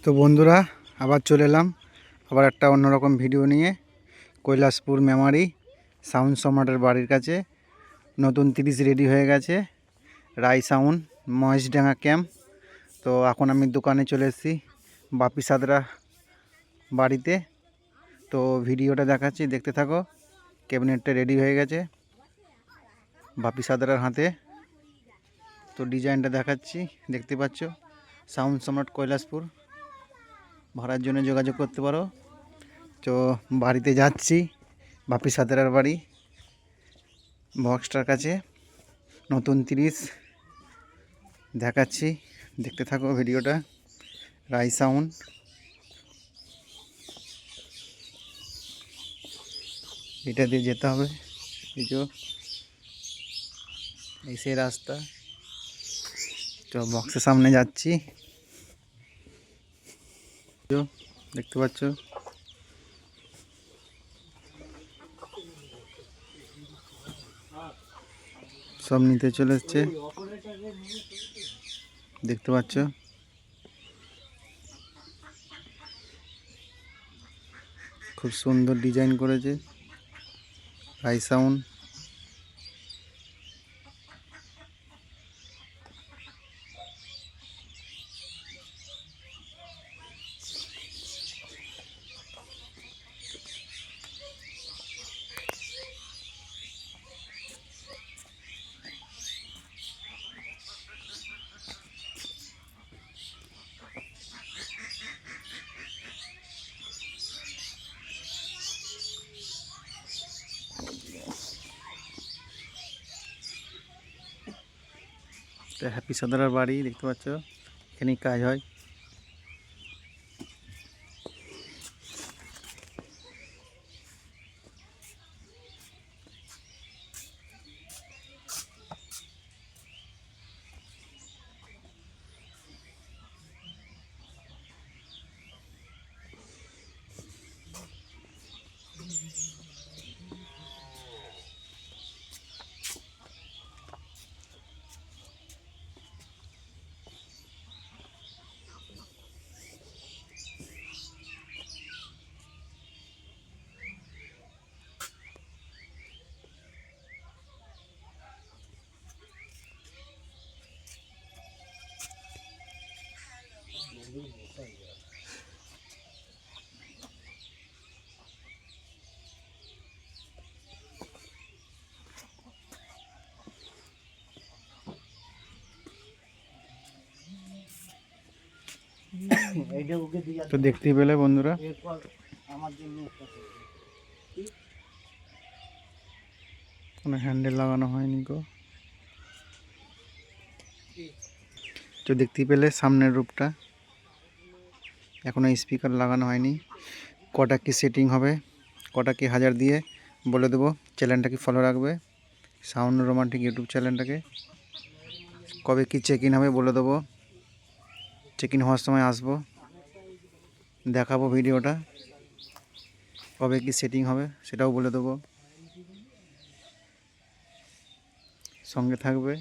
তো বন্ধুরা আবার চলে এলাম আবার একটা অন্যরকম ভিডিও নিয়ে। কৈলাসপুর মেমারি সাউন্ড সম্রাটের বাড়ির কাছে নতুন 30 রেডি হয়ে গেছে, রাই সাউন্ড মহেশডাঙ্গা ক্যাম্প। তো এখন আমি দোকানে চলে এসেছি বাপি সাদরা বাড়িতে। তো ভিডিওটা দেখাচ্ছি, দেখতে থাকো। ক্যাবিনেটটা রেডি হয়ে গেছে বাপি সাদরার হাতে। তো ডিজাইনটা দেখাচ্ছি, দেখতে পাচ্ছ। সাউন্ড সম্রাট কৈলাসপুর, ভাড়ার জন্য যোগাযোগ করতে পারো। তো বাড়িতে যাচ্ছি, বাপি সাদরার বাড়ি বক্সটার কাছে নতুন 30 দেখাচ্ছি, দেখতে থাকো ভিডিওটা। রাই সাউন্ড, এটা দিয়ে যেতে হবে। এই যে এই সেই রাস্তা। তো বক্সের সামনে যাচ্ছি, দেখতে পাচ্ছ। সব নিতে চলে এসছে, দেখতে পাচ্ছ। খুব সুন্দর ডিজাইন করেছে রাই সাউন্ড। হ্যাপি সাদরার বাড়ি, দেখতে পাচ্ছ। এখানেই কাজ হয়। তো দেখতেই পেলে বন্ধুরা, কোনো হ্যান্ডেল লাগানো হয়নি গো। তো দেখতেই পেলে সামনের রূপটা, এখনো স্পিকার লাগানো হয়নি। কটা কি সেটিং হবে, কটা কি হাজার দিয়ে বলে দেবো। চ্যানেলটাকে ফলো রাখবে, সাউন্ড রোমান্টিক ইউটিউব চ্যানেলটাকে। কবে কি চেক ইন হবে বলে দেবো, চেক ইন হওয়ার সময় আসবো, দেখাবো ভিডিওটা। কবে কি সেটিং হবে সেটাও বলে দেবো, সঙ্গে থাকবে।